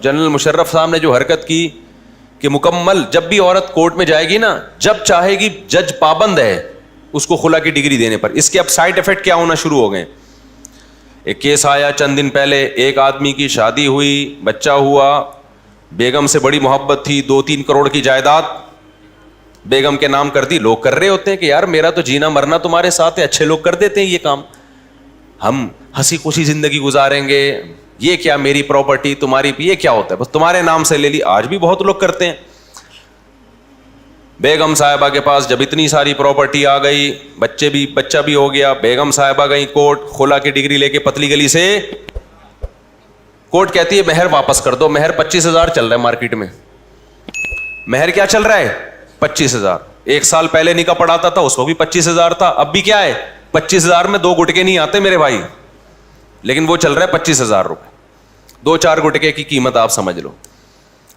General Musharraf صاحب نے جو حرکت کی کہ مکمل جب بھی عورت کورٹ میں جائے گی نا, جب چاہے گی جج پابند ہے اس کو خلا کی ڈگری دینے پر. اس کے اب سائڈ افیکٹ کیا ہونا شروع ہو گئے. ایک کیس آیا چند دن پہلے, ایک آدمی کی شادی ہوئی, بچہ ہوا, بیگم سے بڑی محبت تھی, 2-3 کروڑ کی جائیداد بیگم کے نام کر دی. لوگ کر رہے ہوتے ہیں کہ یار میرا تو جینا مرنا تمہارے ساتھ ہے, اچھے لوگ کر دیتے ہیں یہ کام, ہم ہنسی خوشی زندگی گزاریں گے, یہ کیا میری پراپرٹی تمہاری, یہ کیا ہوتا ہے بس تمہارے نام سے لے لی. آج بھی بہت لوگ کرتے ہیں. بیگم صاحبہ کے پاس جب اتنی ساری پراپرٹی آ گئی, بچہ بھی ہو گیا, بیگم صاحبہ گئی کورٹ, خلا کی ڈگری لے کے پتلی گلی سے. کورٹ کہتی ہے مہر واپس کر دو. مہر 25,000 چل رہا ہے مارکیٹ میں. مہر کیا چل رہا ہے 25,000. 1 سال پہلے نکاح پڑھاتا تھا اس کو بھی 25,000 تھا, اب بھی کیا ہے 25,000 میں 2 گٹکے نہیں آتے میرے بھائی, لیکن وہ چل رہا ہے 25,000 روپے. 2-4 گٹکے کی قیمت آپ سمجھ لو.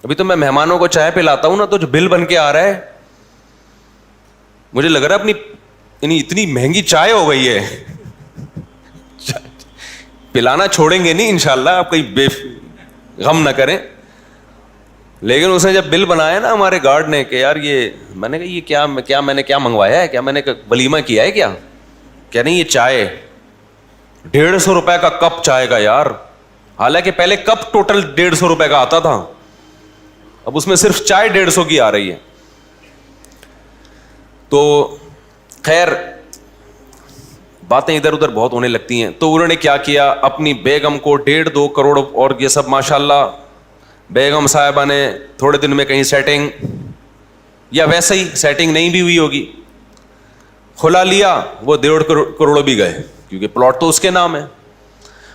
ابھی تو میں مہمانوں کو چائے پلاتا ہوں نا, تو جو بل بن کے آ رہا ہے مجھے لگ رہا ہے اپنی اتنی مہنگی چائے ہو گئی ہے, پلانا چھوڑیں گے نہیں انشاءاللہ, آپ کہیں غم نہ کریں. لیکن اس نے جب بل بنایا نا ہمارے گارڈ نے کہ یار یہ, میں نے کہا یہ کیا میں نے کیا منگوایا ہے, کیا میں نے ولیمہ کیا ہے کیا نہیں, یہ چائے 150 روپے کا کپ چائے کا یار. حالانکہ پہلے کپ ٹوٹل 150 روپے کا آتا تھا, اب اس میں صرف چائے 150 کی آ رہی ہے. تو خیر باتیں ادھر ادھر بہت ہونے لگتی ہیں. تو انہوں نے کیا کیا, اپنی بیگم کو 1.5-2 کروڑ اور یہ سب ماشاءاللہ, بیگم صاحبہ نے تھوڑے دن میں کہیں سیٹنگ, یا ویسے ہی سیٹنگ نہیں بھی ہوئی ہوگی, کھلا لیا, وہ 1.5 کروڑ بھی گئے کیونکہ پلاٹ تو اس کے نام ہے.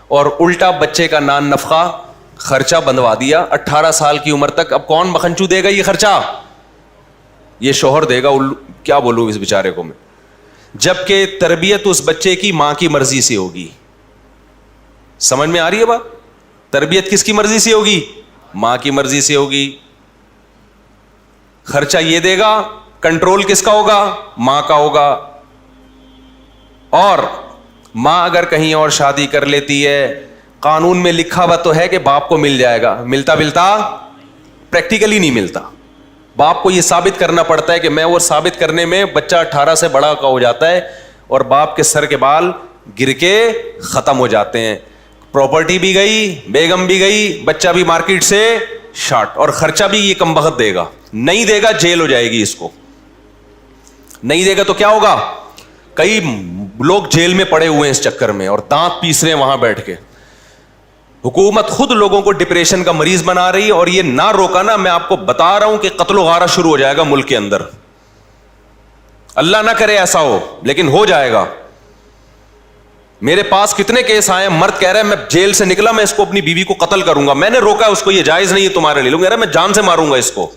اور الٹا بچے کا نان نفقہ خرچہ بندوا دیا 18 سال کی عمر تک. اب کون مکھنچو دے گا یہ خرچہ, یہ شوہر دے گا. کیا بولوں اس بیچارے کو میں, جبکہ تربیت اس بچے کی ماں کی مرضی سے ہوگی. سمجھ میں آ رہی ہے بات؟ تربیت کس کی مرضی سے ہوگی, ماں کی مرضی سے ہوگی. خرچہ یہ دے گا, کنٹرول کس کا ہوگا, ماں کا ہوگا. اور ماں اگر کہیں اور شادی کر لیتی ہے, قانون میں لکھا ہوا تو ہے کہ باپ کو مل جائے گا, ملتا پریکٹیکلی نہیں ملتا. باپ کو یہ ثابت کرنا پڑتا ہے کہ میں, وہ ثابت کرنے میں بچہ 18 سے بڑا کا ہو جاتا ہے اور باپ کے سر کے بال گر کے ختم ہو جاتے ہیں. پراپرٹی بھی گئی, بیگم بھی گئی, بچہ بھی مارکیٹ سے شارٹ, اور خرچہ بھی یہ کم بخت دے گا. نہیں دے گا جیل ہو جائے گی اس کو, نہیں دے گا تو کیا ہوگا. کئی لوگ جیل میں پڑے ہوئے ہیں اس چکر میں, اور دانت پیس رہے ہیں وہاں بیٹھ کے. حکومت خود لوگوں کو ڈپریشن کا مریض بنا رہی ہے, اور یہ نہ روکا نا, میں آپ کو بتا رہا ہوں کہ قتل و غارت شروع ہو جائے گا ملک کے اندر. اللہ نہ کرے ایسا ہو, لیکن ہو جائے گا. میرے پاس کتنے کیس آئے, مرد کہہ رہا ہے میں جیل سے نکلا, میں اس کو اپنی بیوی کو قتل کروں گا, میں نے روکا اس کو, یہ جائز نہیں ہے تمہارے لیے. لوگ کہہ رہا ہے میں جان سے ماروں گا اس کو.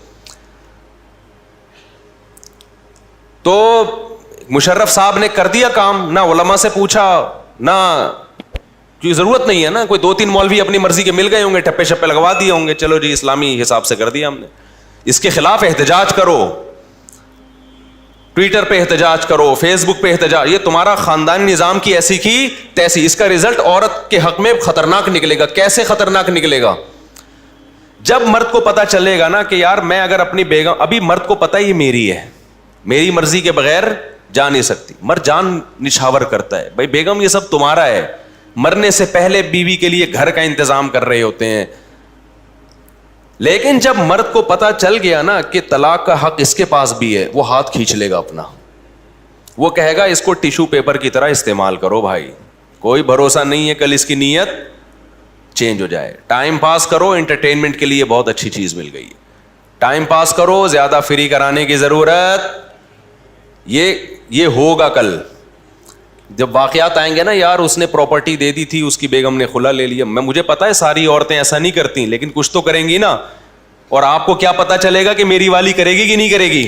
تو مشرف صاحب نے کر دیا کام, نہ علماء سے پوچھا, نہ کوئی ضرورت نہیں ہے نا, کوئی 2-3 مولوی اپنی مرضی کے مل گئے ہوں گے, ٹپے شپے لگوا دیے ہوں گے, چلو جی اسلامی حساب سے کر دیا ہم نے. اس کے خلاف احتجاج کرو, ٹویٹر پہ احتجاج کرو, فیس بک پہ احتجاج. یہ تمہارا خاندانی نظام کی ایسی کی تیسی, اس کا رزلٹ عورت کے حق میں خطرناک نکلے گا. کیسے خطرناک نکلے گا؟ جب مرد کو پتا چلے گا نا کہ یار میں اگر اپنی بیگم, ابھی مرد کو پتا یہ میری ہے, میری مرضی کے بغیر جا نہیں سکتی. مرد جان نچھاور کرتا ہے, بھائی بیگم یہ سب تمہارا ہے. مرنے سے پہلے بیوی کے لیے گھر کا انتظام کر رہے ہوتے ہیں. لیکن جب مرد کو پتا چل گیا نا کہ طلاق کا حق اس کے پاس بھی ہے, وہ ہاتھ کھینچ لے گا اپنا. وہ کہے گا اس کو ٹیشو پیپر کی طرح استعمال کرو بھائی, کوئی بھروسہ نہیں ہے کل اس کی نیت چینج ہو جائے. ٹائم پاس کرو, انٹرٹینمنٹ کے لیے بہت اچھی چیز مل گئی ہے. ٹائم پاس کرو, زیادہ فری کرانے کی ضرورت, یہ ہوگا کل جب واقعات آئیں گے نا. یار اس نے پراپرٹی دے دی تھی, اس کی بیگم نے خلا لے لیا. مجھے پتا ہے ساری عورتیں ایسا نہیں کرتی, لیکن کچھ تو کریں گی نا. اور آپ کو کیا پتا چلے گا کہ میری والی کرے گی کہ نہیں کرے گی؟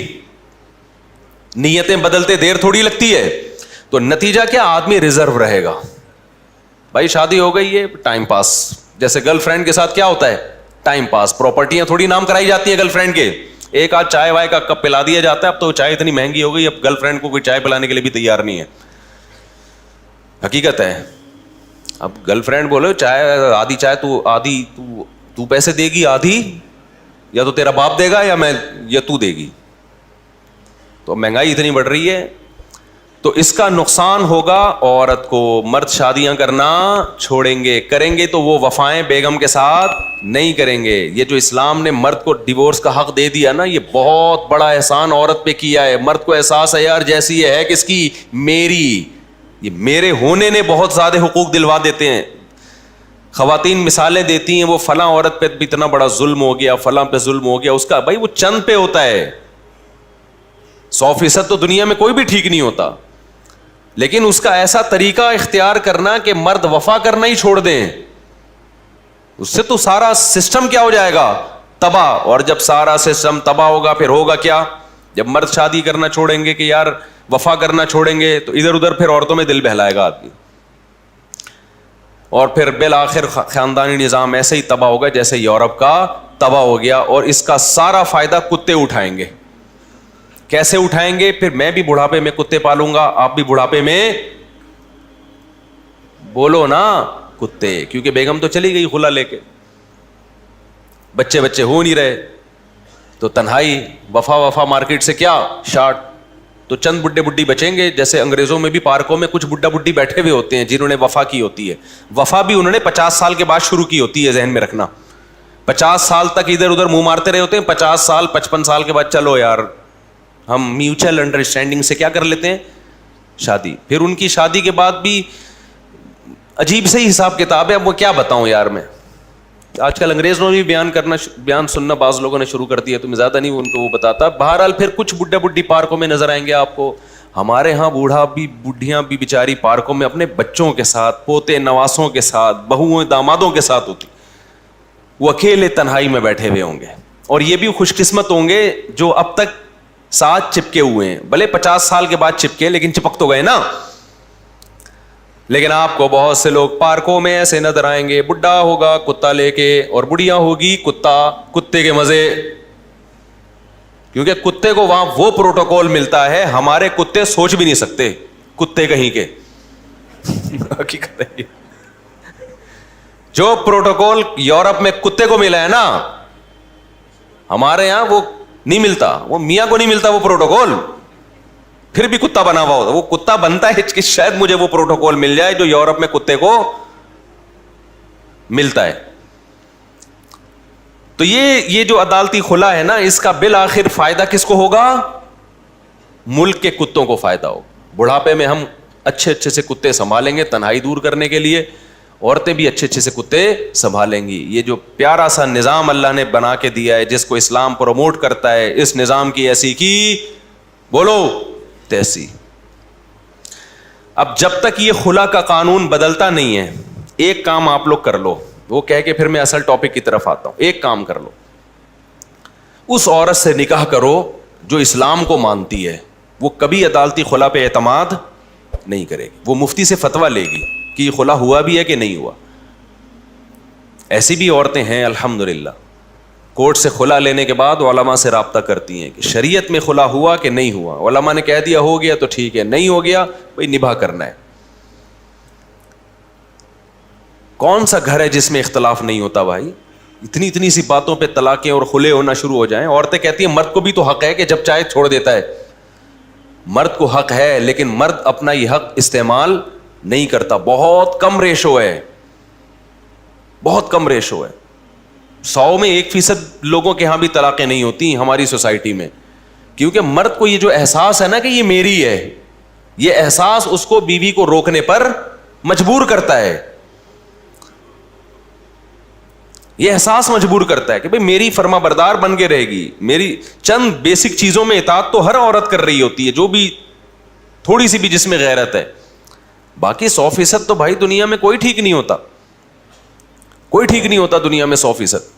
نیتیں بدلتے دیر تھوڑی لگتی ہے. تو نتیجہ کیا, آدمی ریزرو رہے گا. بھائی شادی ہو گئی ہے, ٹائم پاس, جیسے گرل فرینڈ کے ساتھ کیا ہوتا ہے ٹائم پاس. پراپرٹیاں تھوڑی نام کرائی جاتی ہیں گرل فرینڈ کے, ایک آدھ چائے وائے کا کپ پلا دیا جاتا ہے. اب تو چائے اتنی مہنگی ہو گئی, اب گرل فرینڈ کو کوئی چائے پلانے کے لیے بھی تیار نہیں ہے. حقیقت ہے. اب گرل فرینڈ بولو چائے, آدھی چائے تو تو پیسے دے گی آدھی, یا تو تیرا باپ دے گا یا تو دے گی. تو مہنگائی اتنی بڑھ رہی ہے, تو اس کا نقصان ہوگا عورت کو. مرد شادیاں کرنا چھوڑیں گے, کریں گے تو وہ وفائیں بیگم کے ساتھ نہیں کریں گے. یہ جو اسلام نے مرد کو ڈیورس کا حق دے دیا نا, یہ بہت بڑا احسان عورت پہ کیا ہے. مرد کو احساس ہے یار جیسی یہ ہے کس کی, میری, یہ میرے ہونے نے بہت زیادہ حقوق دلوا دیتے ہیں. خواتین مثالیں دیتی ہیں, وہ فلاں عورت پہ اتنا بڑا ظلم ہو گیا, فلاں پہ ظلم ہو گیا. اس کا بھائی وہ چند پہ ہوتا ہے, 100% تو دنیا میں کوئی بھی ٹھیک نہیں ہوتا, لیکن اس کا ایسا طریقہ اختیار کرنا کہ مرد وفا کرنا ہی چھوڑ دیں, اس سے تو سارا سسٹم کیا ہو جائے گا, تباہ. اور جب سارا سسٹم تباہ ہوگا پھر ہوگا کیا, جب مرد شادی کرنا چھوڑیں گے کہ یار وفا کرنا چھوڑیں گے, تو ادھر ادھر پھر عورتوں میں دل بہلائے گا آدمی, اور پھر بالآخر خاندانی نظام ایسے ہی تباہ ہوگا جیسے یورپ کا تباہ ہو گیا. اور اس کا سارا فائدہ کتے اٹھائیں گے. کیسے اٹھائیں گے؟ پھر میں بھی بڑھاپے میں کتے پالوں گا, آپ بھی بڑھاپے میں بولو نا کتے, کیونکہ بیگم تو چلی گئی خلا لے کے, بچے ہو نہیں رہے, تو تنہائی, وفا مارکیٹ سے کیا شارٹ, تو چند بڈھے بڈھی بچیں گے. جیسے انگریزوں میں بھی پارکوں میں کچھ بڈھا بڈھی بیٹھے ہوئے ہوتے ہیں جنہوں نے وفا کی ہوتی ہے. وفا بھی انہوں نے 50 سال کے بعد شروع کی ہوتی ہے, ذہن میں رکھنا. 50 سال تک ادھر ادھر منہ مارتے رہے ہوتے ہیں, 50 سال 55 سال کے بعد چلو یار ہم میوچل انڈرسٹینڈنگ سے کیا کر لیتے ہیں, شادی. پھر ان کی شادی کے بعد بھی عجیب سے ہی حساب کتاب ہے. اب وہ کیا بتاؤں یار, میں آج کل انگریزوں نے بھی بیان سننا بعض لوگوں نے شروع کر دیا, تو میں زیادہ نہیں ان کو وہ بتاتا. بہرحال پھر کچھ بڈھا بڈھی پارکوں میں نظر آئیں گے آپ کو. ہمارے ہاں بوڑھا بھی بڈھیاں بھی بیچاری پارکوں میں اپنے بچوں کے ساتھ, پوتے نواسوں کے ساتھ, بہوؤں دامادوں کے ساتھ ہوتی. وہ اکیلے تنہائی میں بیٹھے ہوئے ہوں گے, اور یہ بھی خوش قسمت ہوں گے جو اب تک ساتھ چپکے ہوئے ہیں. بھلے 50 سال کے بعد چپکے, لیکن چپک تو گئے نا. لیکن آپ کو بہت سے لوگ پارکوں میں ایسے نظر آئیں گے, بڈھا ہوگا کتا لے کے, اور بڑھیا ہوگی کتے کے مزے, کیونکہ کتے کو وہاں وہ پروٹوکول ملتا ہے ہمارے کتے سوچ بھی نہیں سکتے, کتے کہیں کے. حقیقت ہے, جو پروٹوکول یورپ میں کتے کو ملا ہے نا, ہمارے یہاں وہ نہیں ملتا, وہ میاں کو نہیں ملتا وہ پروٹوکول. پھر بھی کتا بنا ہوا ہوتا, وہ کتا بنتا ہے کہ شاید مجھے وہ پروٹوکول مل جائے جو یورپ میں کتے کو ملتا ہے. تو یہ جو عدالتی خلا ہے نا, اس کا بالآخر فائدہ کس کو ہوگا, ملک کے کتوں کو فائدہ ہوگا. بڑھاپے میں ہم اچھے سے کتے سنبھالیں گے تنہائی دور کرنے کے لیے, عورتیں بھی اچھے سے کتے سنبھالیں گی. یہ جو پیارا سا نظام اللہ نے بنا کے دیا ہے, جس کو اسلام پروموٹ کرتا ہے, اس نظام کی ایسی کی بولو تیسی. اب جب تک یہ خلا کا قانون بدلتا نہیں ہے, ایک کام آپ لوگ کر لو, وہ کہہ کے پھر میں اصل ٹاپک کی طرف آتا ہوں. ایک کام کر لو, اس عورت سے نکاح کرو جو اسلام کو مانتی ہے. وہ کبھی عدالتی خلا پہ اعتماد نہیں کرے گی, وہ مفتی سے فتویٰ لے گی کہ یہ خلا ہوا بھی ہے کہ نہیں ہوا. ایسی بھی عورتیں ہیں الحمدللہ, کورٹ سے خلا لینے کے بعد علماء سے رابطہ کرتی ہیں کہ شریعت میں خلا ہوا کہ نہیں ہوا. علماء نے کہہ دیا ہو گیا تو ٹھیک ہے, نہیں ہو گیا بھائی نبھا کرنا ہے. کون سا گھر ہے جس میں اختلاف نہیں ہوتا بھائی؟ اتنی سی باتوں پہ طلاقیں اور خلے ہونا شروع ہو جائیں. عورتیں کہتی ہیں مرد کو بھی تو حق ہے کہ جب چاہے چھوڑ دیتا ہے. مرد کو حق ہے, لیکن مرد اپنا یہ حق استعمال نہیں کرتا. بہت کم ریشو ہے, بہت کم ریشو ہے. 100 میں 1% لوگوں کے ہاں بھی طلاقیں نہیں ہوتی ہماری سوسائٹی میں, کیونکہ مرد کو یہ جو احساس ہے نا کہ یہ میری ہے, یہ احساس اس کو بیوی کو روکنے پر مجبور کرتا ہے. یہ احساس مجبور کرتا ہے کہ بھئی میری فرما بردار بن کے رہے گی. میری چند بیسک چیزوں میں اطاعت تو ہر عورت کر رہی ہوتی ہے, جو بھی تھوڑی سی بھی جس میں غیرت ہے. باقی 100% تو بھائی دنیا میں کوئی ٹھیک نہیں ہوتا, کوئی ٹھیک نہیں ہوتا دنیا میں 100%.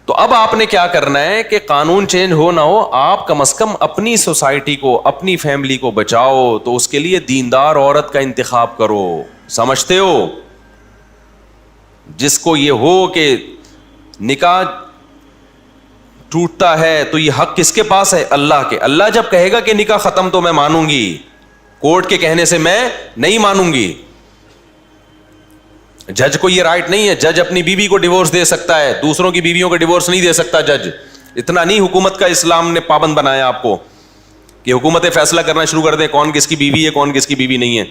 تو اب آپ نے کیا کرنا ہے کہ قانون چینج ہو نہ ہو, آپ کم از کم اپنی سوسائٹی کو, اپنی فیملی کو بچاؤ. تو اس کے لیے دیندار عورت کا انتخاب کرو. سمجھتے ہو, جس کو یہ ہو کہ نکاح ٹوٹتا ہے تو یہ حق کس کے پاس ہے, اللہ کے. اللہ جب کہے گا کہ نکاح ختم تو میں مانوں گی, کورٹ کے کہنے سے میں نہیں مانوں گی. جج کو یہ رائٹ نہیں ہے, جج اپنی بیوی کو ڈیورس دے سکتا ہے, دوسروں کی بیویوں کو ڈیورس نہیں دے سکتا جج. اتنا نہیں حکومت کا اسلام نے پابند بنایا آپ کو کہ حکومتیں فیصلہ کرنا شروع کر دیں کون کس کی بیوی ہے کون کس کی بیوی نہیں ہے.